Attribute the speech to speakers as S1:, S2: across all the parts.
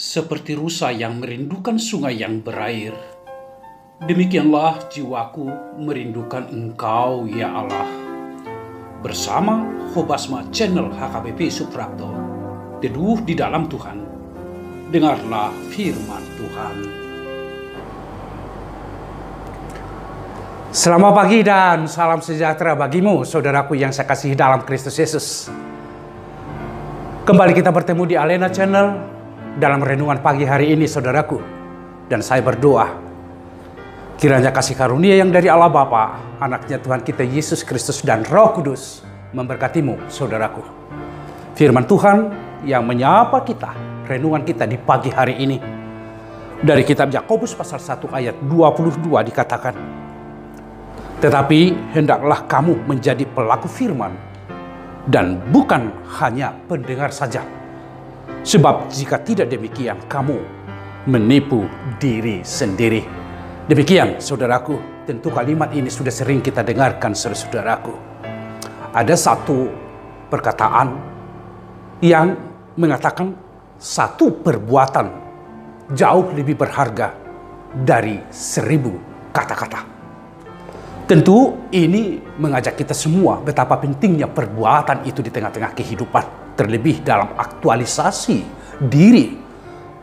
S1: Seperti rusa yang merindukan sungai yang berair, demikianlah jiwaku merindukan Engkau, ya Allah. Bersama Hobasma Channel HKBP Suprapto, teduh di dalam Tuhan, dengarlah firman Tuhan.
S2: Selamat pagi dan salam sejahtera bagimu, saudaraku yang saya kasihi dalam Kristus Yesus. Kembali kita bertemu di Alena Channel dalam renungan pagi hari ini, saudaraku. Dan saya berdoa, kiranya kasih karunia yang dari Allah Bapa, anaknya Tuhan kita Yesus Kristus dan Roh Kudus memberkatimu, saudaraku. Firman Tuhan yang menyapa kita, renungan kita di pagi hari ini, dari kitab Yakobus pasal 1 ayat 22 dikatakan, tetapi hendaklah kamu menjadi pelaku firman dan bukan hanya pendengar saja. Sebab jika tidak demikian, kamu menipu diri sendiri. Demikian, saudaraku, tentu kalimat ini sudah sering kita dengarkan, saudaraku. Ada satu perkataan yang mengatakan satu perbuatan jauh lebih berharga dari 1000 kata-kata. Tentu ini mengajak kita semua betapa pentingnya perbuatan itu di tengah-tengah kehidupan. Terlebih dalam aktualisasi diri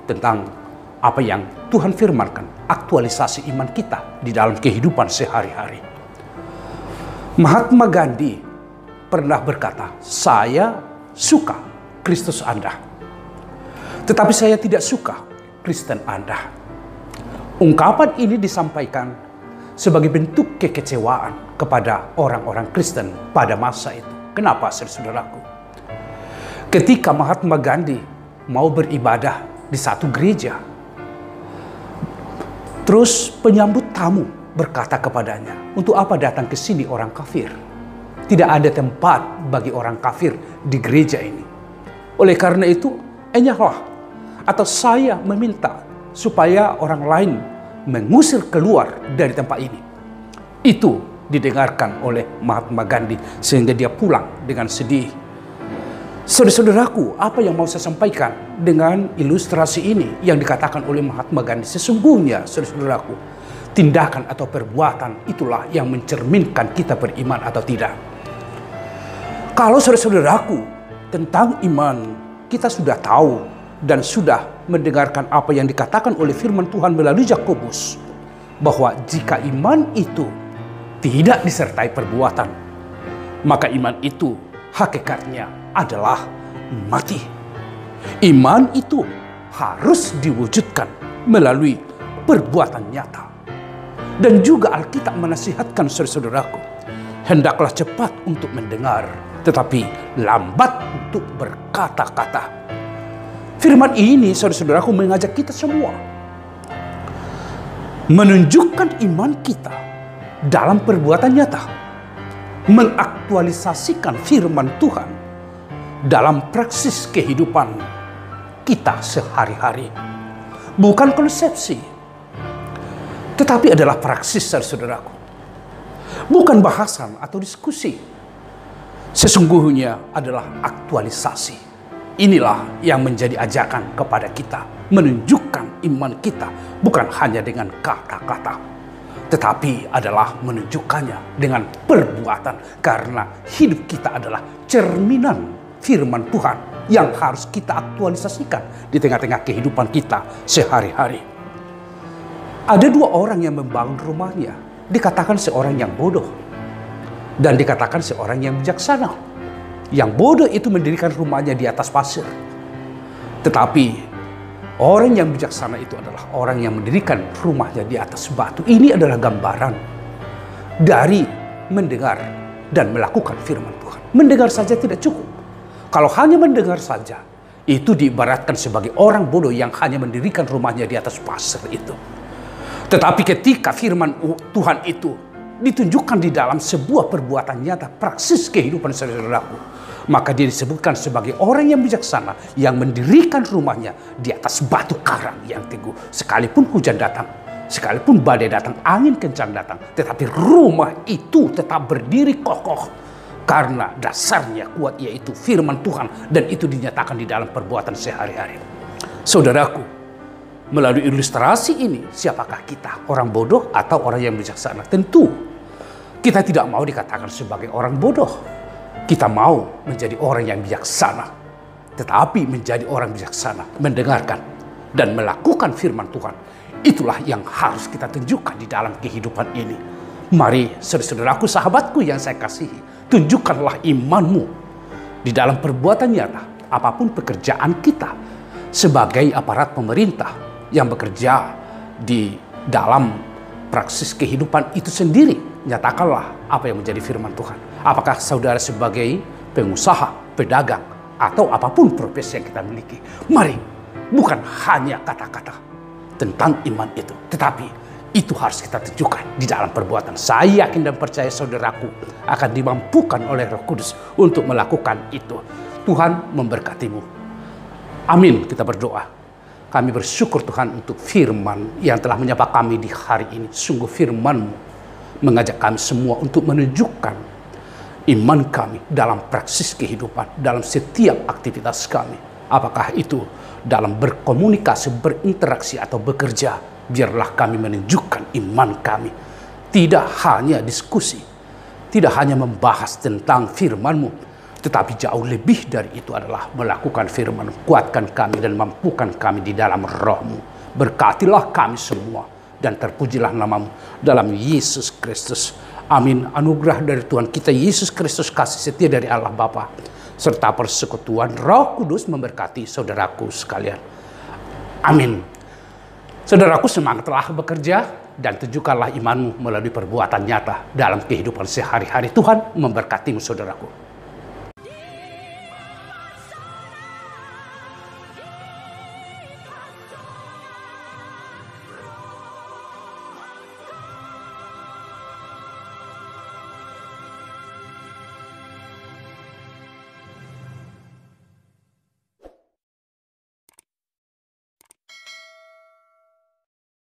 S2: tentang apa yang Tuhan firmankan. Aktualisasi iman kita di dalam kehidupan sehari-hari. Mahatma Gandhi pernah berkata, saya suka Kristus Anda, tetapi saya tidak suka Kristen Anda. Ungkapan ini disampaikan sebagai bentuk kekecewaan kepada orang-orang Kristen pada masa itu. Kenapa, saudaraku? Ketika Mahatma Gandhi mau beribadah di satu gereja, terus penyambut tamu berkata kepadanya, untuk apa datang ke sini orang kafir? Tidak ada tempat bagi orang kafir di gereja ini. Oleh karena itu, enyahlah atau saya meminta supaya orang lain mengusir keluar dari tempat ini. Itu didengarkan oleh Mahatma Gandhi sehingga dia pulang dengan sedih. Saudara-saudaraku, apa yang mau saya sampaikan dengan ilustrasi ini yang dikatakan oleh Mahatma Gandhi? Sesungguhnya, saudara-saudaraku, tindakan atau perbuatan itulah yang mencerminkan kita beriman atau tidak. Kalau saudara-saudaraku, tentang iman kita sudah tahu dan sudah mendengarkan apa yang dikatakan oleh firman Tuhan melalui Yakobus, bahwa jika iman itu tidak disertai perbuatan, maka iman itu hakikatnya adalah mati. Iman itu harus diwujudkan melalui perbuatan nyata. Dan juga Alkitab menasihatkan, saudara-saudaraku, hendaklah cepat untuk mendengar, tetapi lambat untuk berkata-kata. Firman ini, saudara-saudaraku, mengajak kita semua menunjukkan iman kita dalam perbuatan nyata, mengaktualisasikan firman Tuhan dalam praksis kehidupan kita sehari-hari. Bukan konsepsi, tetapi adalah praksis, saudaraku. Bukan bahasan atau diskusi. Sesungguhnya adalah aktualisasi. Inilah yang menjadi ajakan kepada kita, menunjukkan iman kita bukan hanya dengan kata-kata, tetapi adalah menunjukkannya dengan perbuatan. Karena hidup kita adalah cerminan firman Tuhan yang harus kita aktualisasikan di tengah-tengah kehidupan kita sehari-hari. Ada 2 orang yang membangun rumahnya. Dikatakan seorang yang bodoh dan dikatakan seorang yang bijaksana. Yang bodoh itu mendirikan rumahnya di atas pasir. Tetapi orang yang bijaksana itu adalah orang yang mendirikan rumahnya di atas batu. Ini adalah gambaran dari mendengar dan melakukan firman Tuhan. Mendengar saja tidak cukup. Kalau hanya mendengar saja, itu diibaratkan sebagai orang bodoh yang hanya mendirikan rumahnya di atas pasir itu. Tetapi ketika firman Tuhan itu ditunjukkan di dalam sebuah perbuatan nyata, praksis kehidupan saudaraku, maka dia disebutkan sebagai orang yang bijaksana yang mendirikan rumahnya di atas batu karang yang teguh. Sekalipun hujan datang, sekalipun badai datang, angin kencang datang, tetapi rumah itu tetap berdiri kokoh. Karena dasarnya kuat, yaitu firman Tuhan, dan itu dinyatakan di dalam perbuatan sehari-hari. Saudaraku, melalui ilustrasi ini, siapakah kita? Orang bodoh atau orang yang bijaksana? Tentu, kita tidak mau dikatakan sebagai orang bodoh. Kita mau menjadi orang yang bijaksana. Tetapi menjadi orang bijaksana, mendengarkan dan melakukan firman Tuhan, itulah yang harus kita tunjukkan di dalam kehidupan ini. Mari, saudaraku, sahabatku yang saya kasihi, tunjukkanlah imanmu di dalam perbuatan nyata, apapun pekerjaan kita sebagai aparat pemerintah yang bekerja di dalam praksis kehidupan itu sendiri. Nyatakanlah apa yang menjadi firman Tuhan. Apakah saudara sebagai pengusaha, pedagang, atau apapun profesi yang kita miliki. Mari, bukan hanya kata-kata tentang iman itu, tetapi itu harus kita tunjukkan di dalam perbuatan. Saya yakin dan percaya saudaraku akan dimampukan oleh Roh Kudus untuk melakukan itu. Tuhan memberkatimu. Amin, kita berdoa. Kami bersyukur Tuhan untuk firman yang telah menyapa kami di hari ini. Sungguh firman-Mu mengajak kami semua untuk menunjukkan iman kami dalam praksis kehidupan, dalam setiap aktivitas kami. Apakah itu dalam berkomunikasi, berinteraksi, atau bekerja. Biarlah kami menunjukkan iman kami. Tidak hanya diskusi, tidak hanya membahas tentang firman-Mu, tetapi jauh lebih dari itu adalah melakukan firman. Kuatkan kami dan mampukan kami di dalam Roh-Mu. Berkatilah kami semua dan terpujilah nama-Mu dalam Yesus Kristus. Amin. Anugerah dari Tuhan kita Yesus Kristus, kasih setia dari Allah Bapa, serta persekutuan Roh Kudus memberkati saudaraku sekalian. Amin. Saudaraku, semangatlah bekerja dan tunjukkanlah imanmu melalui perbuatan nyata dalam kehidupan sehari-hari. Tuhan memberkatimu, saudaraku.